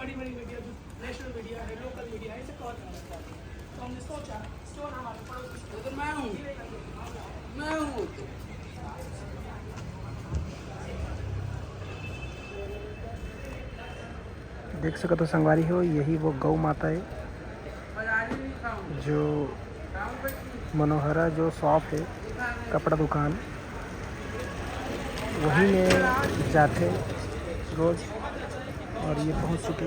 बड़ी बड़ी मीडिया जो नेशनल मीडिया है, लोकल मीडिया है, इसे कवर करना चाहते हैं। तो हमने सोचा स्टोर हमारे पड़ोस तो मैं हूँ। देख सको तो संगवारी हो, यही वो गौ माता है जो मनोहरा जो शॉप है, कपड़ा दुकान, वहीं में जाते रोज़ और ये पहुंच चुके।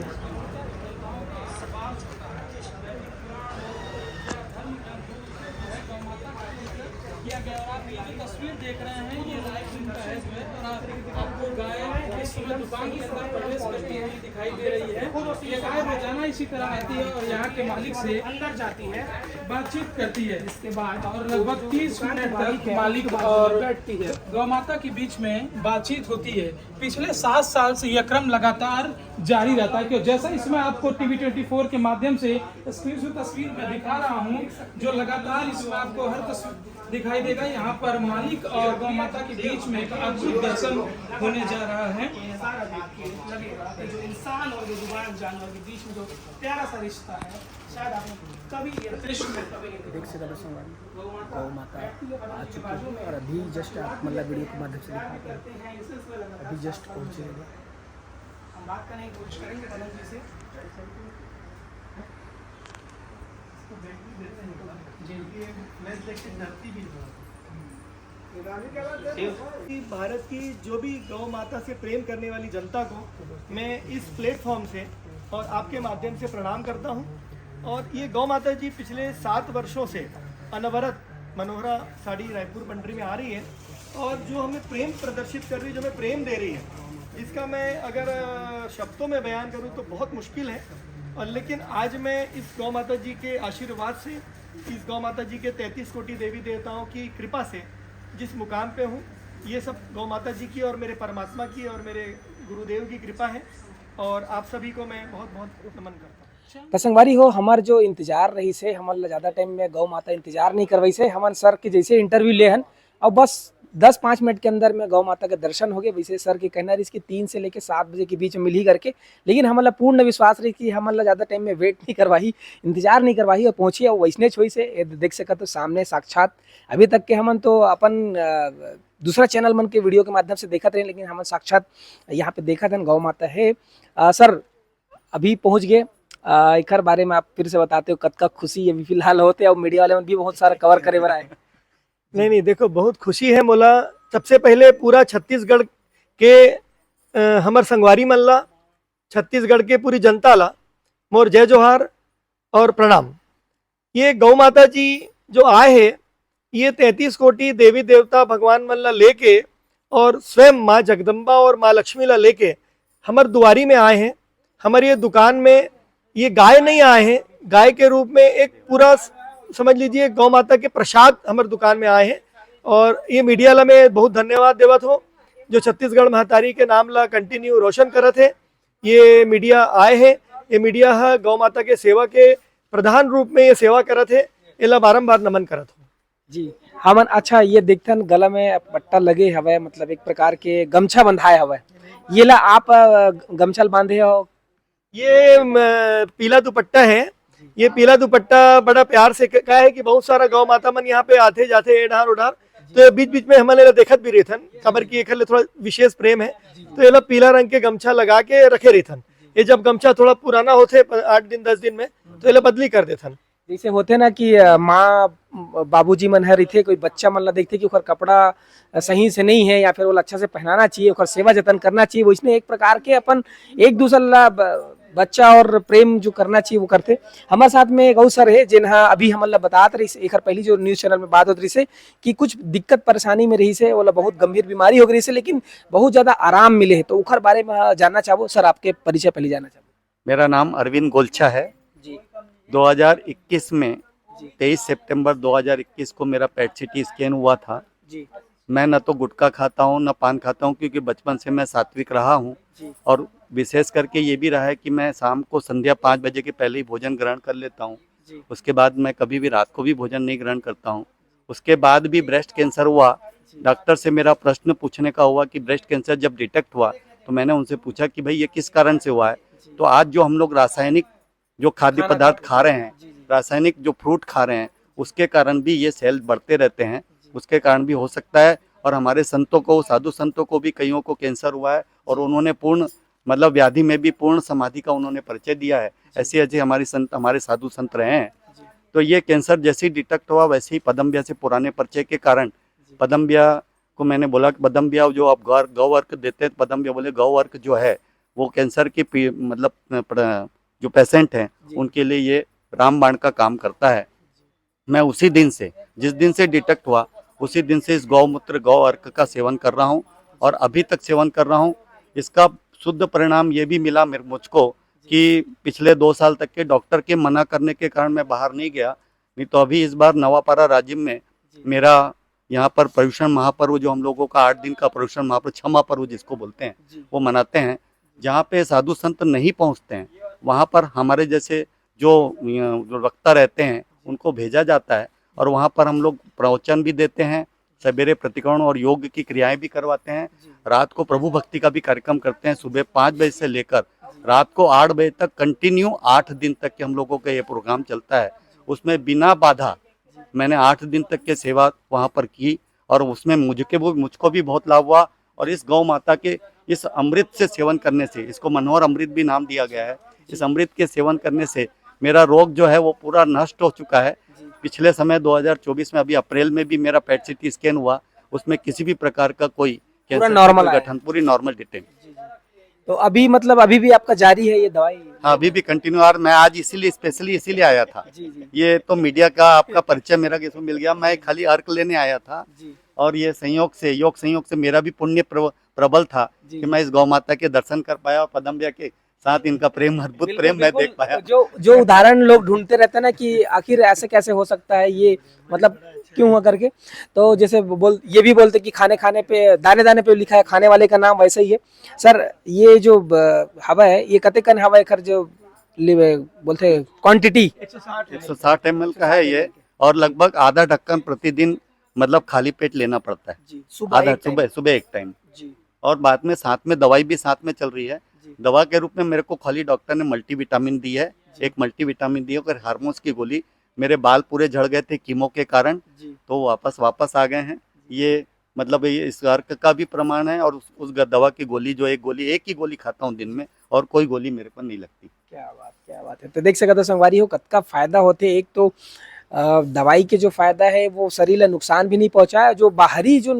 किया गया और आप ये जो तस्वीर देख रहे हैं ये लाइव स्ट्रीम का है इसमें, और आपको गाय इस समय दुकान के अंदर प्रवेश करती हुई दिखाई दे रही है। ये गाय रोजाना इसी तरह आती है और यहाँ के मालिक से अंदर जाती है, बातचीत करती है, इसके बाद और लगभग 30 मिनट तक मालिक और गौ माता के बीच में बातचीत होती है। पिछले 7 साल से यह क्रम लगातार जारी रहता है, कि जैसा इसमें आपको टीवी 24 के माध्यम से स्क्रीन से तस्वीर में दिखा रहा हूँ, जो लगातार इसमें आपको हर तस्वीर दिखाई देगा। यहाँ पर मालिक और गौ माता के बीच में एक अद्भुत दर्शन होने जा रहा है। लगेगा जो इंसान और जो जुबान जानवर के बीच में जो प्यारा सा रिश्ता है, शायद आपने कभी ये दृश्य में कभी नहीं देख सको तो संगवारी गौ माता आ चुकी है और अभी जस्ट आप मतलब वीडियो के माध्यम से दिखाते हैं, अभी जस्ट पहुँचे। हम बात करने की कोशिश करेंगे कनक जी से। भारत की जो भी गौ माता से प्रेम करने वाली जनता को मैं इस प्लेटफॉर्म से और आपके माध्यम से प्रणाम करता हूं। और ये गौ माता जी पिछले 7 वर्षों से अनवरत मनोहरा साड़ी रायपुर पंडरी में आ रही है और जो हमें प्रेम प्रदर्शित कर रही है, जो हमें प्रेम दे रही है, इसका मैं अगर शब्दों में बयान करूं तो बहुत मुश्किल है। और लेकिन आज मैं इस गौ माता जी के आशीर्वाद से, इस गौ माता जी के 33 कोटि देवी देवताओं की कृपा से जिस मुकाम पे हूँ, ये सब गौ माता जी की और मेरे परमात्मा की और मेरे गुरुदेव की कृपा है। और आप सभी को मैं बहुत बहुत नमन करता हूँ। तो संगवारी हो, हमार जो इंतजार रही से, हमारे ज़्यादा टाइम में गौ माता इंतजार नहीं करवाई से, हमारे सर के जैसे इंटरव्यू ले हन और बस 10-5 मिनट के अंदर में गौ माता के दर्शन हो गए। वैसे सर के कहना इसकी 3 से लेकर 7 बजे के बीच में मिल ही करके, लेकिन हमारा पूर्ण विश्वास रही कि हमारा ज़्यादा टाइम में वेट नहीं करवाई, इंतजार नहीं करवाई और पहुँची। और वैसने छोई से देख सका तो सामने साक्षात अभी तक के हमन तो अपन दूसरा चैनल मन के वीडियो के माध्यम से देखते रहे, लेकिन हम साक्षात यहाँ पे देखा था गौ माता है। सर अभी पहुँच गए, एक बारे में आप फिर से बताते हो, कद का खुशी अभी फिलहाल होते और मीडिया वाले भी बहुत सारा कवर करे बराए। नहीं देखो, बहुत खुशी है मोला। सबसे पहले पूरा छत्तीसगढ़ के हमर संगवारी मल्ला, छत्तीसगढ़ के पूरी जनता ला मोर जय जोहार और प्रणाम। ये गौ माता जी जो आए हैं, ये 33 कोटि देवी देवता भगवान मल्ला लेके और स्वयं माँ जगदम्बा और माँ लक्ष्मी ला लेके हमर दुआरी में आए हैं। हमारी ये दुकान में ये गाय नहीं आए हैं, गाय के रूप में एक पूरा समझ लीजिए गौ माता के प्रसाद हमारे दुकान में आए हैं। और ये मीडिया ला मैं बहुत धन्यवाद देवत हो, जो छत्तीसगढ़ महतारी के नाम ला कंटिन्यू रोशन करत है। ये मीडिया आए हैं, ये मीडिया है गौ माता के सेवा के प्रधान रूप में ये सेवा करत है, इला बारम्बार नमन करत हो जी। हमन अच्छा ये देखते गला में पट्टा लगे हवे, मतलब एक प्रकार के गमछा बंधाए हवे, ये ला आप गमछा बांधे हो? ये पीला दुपट्टा है। ये पीला दुपट्टा बड़ा प्यार से कहा है कि बहुत सारा गौ माता मन यहाँ पे आते जाते एडार उडार, तो बीच बीच में हमारे देखत भी रहथन, खबर की एक थोड़ा विशेष प्रेम है, तो ये पीला रंग के गमछा लगा के रखे रहथन। ये जब गमछा थोड़ा पुराना होते 8 दिन 10 दिन में, तो ये बदली कर देथन। जैसे होते ना कि माँ बाबूजी मन है रही, कोई बच्चा मन ला देखते कि कपड़ा सही से नहीं है या फिर वो अच्छा से पहनाना चाहिए, सेवा जतन करना चाहिए, वैसे एक प्रकार के अपन एक दूसरे ला बच्चा और प्रेम जो करना चाहिए वो करते। हमारे साथ में एक अवसर है जिन्हा अभी हम बताते रही एक पहली जो न्यूज़ चैनल में बात होती रही से कि कुछ दिक्कत परेशानी में रही से, वो बहुत गंभीर बीमारी हो गई से, लेकिन बहुत ज़्यादा आराम मिले है, तो उखर बारे में जानना चाहो। सर आपके परिचय पहले जानना चाहो। मेरा नाम अरविंद गोलछा है जी। 2021 में 23 सितंबर 2021 को मेरा पेट सीटी स्कैन हुआ था जी। मैं न तो गुटखा खाता हूँ न पान खाता हूँ, क्योंकि बचपन से मैं सात्विक रहा हूँ। और विशेष करके ये भी रहा है कि मैं शाम को संध्या 5 बजे के पहले ही भोजन ग्रहण कर लेता हूँ। उसके बाद मैं कभी भी रात को भी भोजन नहीं ग्रहण करता हूँ। उसके बाद भी ब्रेस्ट कैंसर हुआ। डॉक्टर से मेरा प्रश्न पूछने का हुआ कि ब्रेस्ट कैंसर जब डिटेक्ट हुआ तो मैंने उनसे पूछा कि भाई ये किस कारण से हुआ है, तो आज जो हम लोग रासायनिक जो खाद्य खाना पदार्थ खाते खा रहे हैं, जी, जी। रासायनिक जो फ्रूट खा रहे हैं, उसके कारण भी ये सेल बढ़ते रहते हैं, उसके कारण भी हो सकता है। और हमारे संतों को, साधु संतों को भी कईयों को कैंसर हुआ है और उन्होंने पूर्ण मतलब व्याधि में भी पूर्ण समाधि का उन्होंने परिचय दिया है। ऐसे ऐसे हमारे साधु संत रहे हैं। तो ये कैंसर जैसे ही डिटेक्ट हुआ, वैसे ही पदम्बिया से पुराने परिचय के कारण पदम्बिया को मैंने बोला कि पदम्बिया जो आप गौ अर्क देते हैं, पदम्बिया बोले गौ अर्क जो है वो कैंसर की मतलब जो पेशेंट हैं उनके लिए ये रामबाण का काम करता है। मैं उसी दिन से, जिस दिन से डिटेक्ट हुआ, उसी दिन से इस गौमूत्र गौ अर्क का सेवन कर रहा हूँ और अभी तक सेवन कर रहा हूँ। इसका शुद्ध परिणाम ये भी मिला मुझको कि पिछले 2 साल तक के डॉक्टर के मना करने के कारण मैं बाहर नहीं गया, नहीं तो अभी इस बार नवापारा राजिम में मेरा यहाँ पर पर्यूषण महापर्व, जो हम लोगों का 8 दिन का पर्यूषण महापर्व, क्षमा पर्व जिसको बोलते हैं, वो मनाते हैं। जहाँ पे साधु संत नहीं पहुँचते हैं वहाँ पर हमारे जैसे जो वक्ता रहते हैं उनको भेजा जाता है और वहाँ पर हम लोग प्रवचन भी देते हैं, सवेरे प्रतिक्रमण और योग की क्रियाएं भी करवाते हैं। रात को प्रभु भक्ति का भी कार्यक्रम करते हैं। सुबह 5 बजे से लेकर रात को 8 बजे तक कंटिन्यू 8 दिन तक के हम लोगों का ये प्रोग्राम चलता है। उसमें बिना बाधा मैंने 8 दिन तक के सेवा वहाँ पर की और उसमें मुझको भी बहुत लाभ हुआ। और इस गौ माता के इस अमृत से सेवन करने से, इसको मनोहर अमृत भी नाम दिया गया है, इस अमृत के सेवन करने से मेरा रोग जो है वो पूरा नष्ट हो चुका है। पिछले समय 2024 में अभी अप्रैल में भी मेरा पेट सीटी स्कैन हुआ, उसमें किसी भी प्रकार का कोई कैंसर नॉर्मल गठन, पूरी नॉर्मल डिटेल। तो अभी मतलब अभी भी आपका जारी है ये दवाई? हाँ, अभी भी कंटिन्यू। और मैं आज स्पेशली इसीलिए आया था। ये तो मीडिया का आपका परिचय मेरा किसको मिल गया, मैं खाली अर्क लेने आया था और ये योग संयोग से मेरा भी पुण्य प्रबल था कि मैं इस गौ माता के दर्शन कर पाया और पदम्बिया के साथ इनका प्रेम, अद्भुत प्रेम मैं देख पाया। जो उदाहरण लोग ढूंढते रहते हैं ना कि आखिर ऐसे कैसे हो सकता है, ये मतलब क्यों हुआ करके, तो जैसे ये भी बोलते कि खाने पे दाने दाने पे लिखा है खाने वाले का नाम, वैसे ही है सर। ये जो हवा है ये कते कन हवा है खर, जो बोलते क्वांटिटी 160 ml का है ये और लगभग आधा ढक्कन प्रतिदिन मतलब खाली पेट लेना पड़ता है। सुबह एक टाइम और बाद में साथ में दवाई भी साथ में चल रही है। दवा के रूप में मेरे को खाली डॉक्टर ने मल्टीविटामिन दी है, एक मल्टीविटामिन दी है और हार्मोन्स की गोली। मेरे बाल पूरे झड़ गए थे कीमो के कारण, तो वापस आ गए हैं। ये मतलब ये इस अर्क का भी प्रमाण है और उस दवा की गोली जो एक ही गोली खाता हूँ दिन में और कोई गोली मेरे को नहीं लगती। क्या बात है। तो देख सकते हो संगवारी हो कतका फायदा होते। एक तो दवाई के जो फायदा है वो शरीर ला नुकसान भी नहीं पहुंचाया, जो बाहरी जो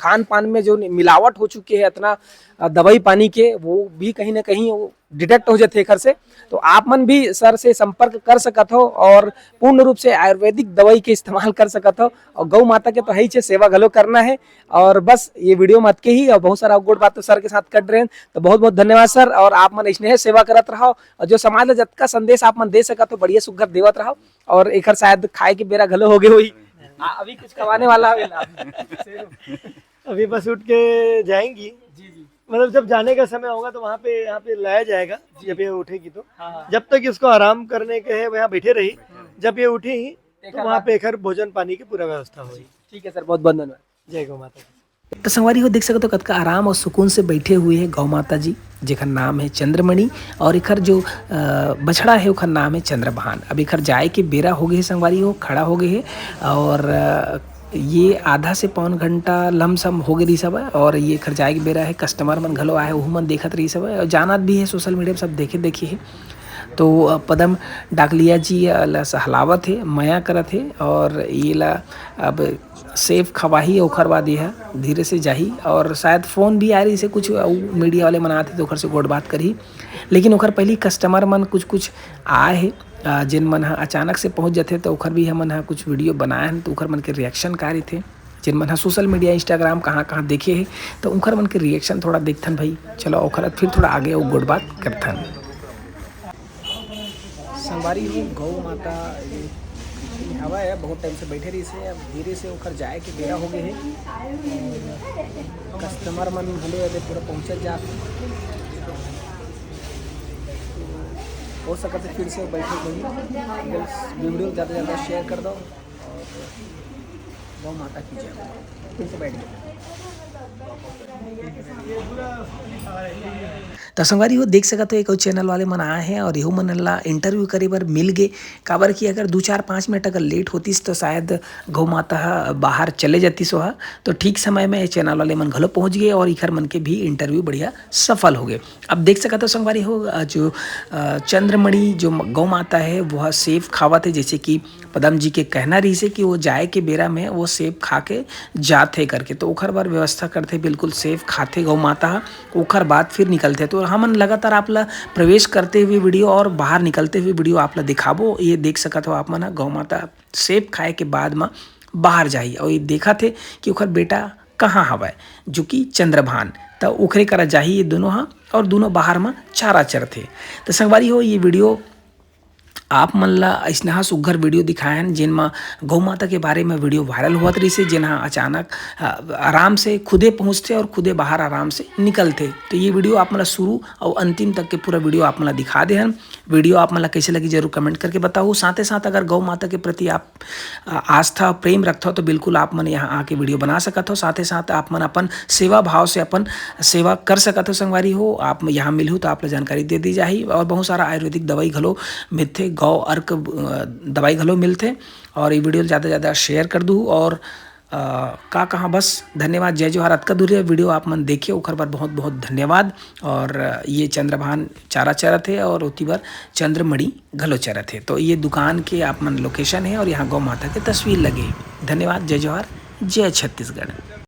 खान पान में जो मिलावट हो चुकी है इतना दवाई पानी के, वो भी कहीं ना कहीं डिटेक्ट हो जाते घर से। तो आप मन भी सर से संपर्क कर सकत हो और पूर्ण रूप से आयुर्वेदिक दवाई के इस्तेमाल कर सकत हो। और गौ माता के तो है ही सेवा घलो करना है। और बस ये वीडियो मत के ही और बहुत सारा गुड बात तो सर के साथ कर रहे हैं। तो बहुत बहुत धन्यवाद सर, और आप मन स्नेह सेवा करत रहो और जो समाज ला जतका संदेश आप मन दे सकत हो बढ़िया सुघर देवत रहो। और एक शायद खाए के बेरा घलो हो गए हुई, अभी कुछ खवाने वाला अभी बस उठ के जाएंगी। मतलब जब जाने का समय होगा तो वहाँ पे लाया जाएगा, जब ये उठेगी तो। जब तक इसको आराम करने के है वहाँ बैठे रही, जब ये उठेगी तो वहाँ पे घर भोजन पानी की पूरा व्यवस्था होगी। ठीक है सर, बहुत बहुत धन्यवाद। जय गौ माता। तो संगवारी हो देख सकते हो कतका आराम और सुकून से बैठे हुए है गौ माता जी, जेखर नाम है चंद्रमणि, और एखर जो बछड़ा है ओखर नाम है चंद्रभान। अब एखर जाए के बेरा हो गए है संगवारी हो, खड़ा हो गए है और ये आधा से पौन घंटा लमसम हो गई रही सब है। और ये खर जाए के बेरा है, कस्टमर मन घलो आए ओहू मन देखत रही सब है और जानत भी है, सोशल मीडिया पर सब देखे है। तो पदम डाकलिया जी ला सहलावत है, मया करत है और ये ला अब सेफ खवाही ओखर बाद है धीरे से जाही। और शायद फ़ोन भी आ रही से कुछ मीडिया वाले मन आते तो ओखर से गोड़ बात करी, लेकिन ओखर पहली कस्टमर मन कुछ आए है जिन मन अचानक से पहुंच जाते तो ओखर भी हमन कुछ वीडियो बनाए हैं। तो ओखर मन के रिएक्शन का रही थे, जिन मन सोशल मीडिया इंस्टाग्राम कहाँ देखे है तो ओखर मन के रिएक्शन थोड़ा देखथन भाई। चलो ओखर फिर थोड़ा आगे वो गुड बात करथन। संगवारी हो गौ माता हवा है, बहुत टाइम से बैठे रही से, अब धीरे से ओखर जाए के बेरा हो गए है। कस्टमर मन भले अभी पूरा पहुँचल जाते, हो सके तो फिर से बैठे वही वीडियो ज़्यादा शेयर कर दो और गौ माता की जय, फिर से बैठ जाओ। तो संगवारी हो देख सकत हो एक चैनल वाले मन आए हैं और इहो मन ला इंटरव्यू करे बर मिल गए। काबर कि अगर 2-4-5 मिनट अगर लेट होतीस तो शायद गौ माता ह बाहर चले जातीस वह, तो ठीक समय में चैनल वाले मन घलो पहुंच गए और इखर मन के भी इंटरव्यू बढ़िया सफल हो गए। अब देख सकत हो संगवारी हो जो चंद्रमणि जो गौ माता है वह सेब खावत है, जैसे कि पदम जी के कहना रही से कि वो जाए के बेरा में वो सेब खा के जाते करके, तो ओखर बार व्यवस्था करते बिल्कुल सेब खाते गौ माता, ओखर बाद फिर निकलते। तो हमन लगातार आप ला प्रवेश करते हुए वीडियो और बाहर निकलते हुए वीडियो आप ला दिखाबो। ये देख सकत हो आप मन गौ माता सेब खाए के बाद में बाहर जाही और ये देखा थे कि ओखर बेटा कहाँ हवय, जो कि चंद्रभान, तो ओखरे करा जाही ये दोनों हाँ, और दोनों बाहर में चारा चरथे। तो संगवारी हो ये वीडियो आप मन ला ऐसना सुघर वीडियो दिखाए हैं जिनमें गौ माता के बारे में वीडियो वायरल हुआ रही से, जिन्हा अचानक आराम से खुदे पहुँचते और खुदे बाहर आराम से निकलते। तो ये वीडियो आप मला शुरू और अंतिम तक के पूरा वीडियो आप मला दिखा दे हैं। वीडियो आप मला कैसे लगी जरूर कमेंट करके बताओ। साथ ही साथ अगर गौ माता के प्रति आप आस्था प्रेम रखते हो तो बिल्कुल आप मन यहाँ आके वीडियो बना सकते हो। साथ ही साथ आप मन अपन सेवा भाव से अपन सेवा कर सकते हो। संगवारी हो आप यहाँ मिलू तो आप जानकारी दे दी जाही और बहुत सारा आयुर्वेदिक दवाई घलो मिलते, गौ अर्क दवाई घलो मिलते। और ये वीडियो ज़्यादा से ज़्यादा शेयर कर दूँ और का कहाँ बस धन्यवाद। जय जोहार। अतका दूर वीडियो आप मन देखिए ओखर बार बहुत बहुत धन्यवाद। और ये चंद्रभान चारा चरत है और उती बार चंद्रमणि घलो चरत है। तो ये दुकान के आप मन लोकेशन है और यहाँ गौ माता के तस्वीर लगे। धन्यवाद। जय जोहार। जय छत्तीसगढ़।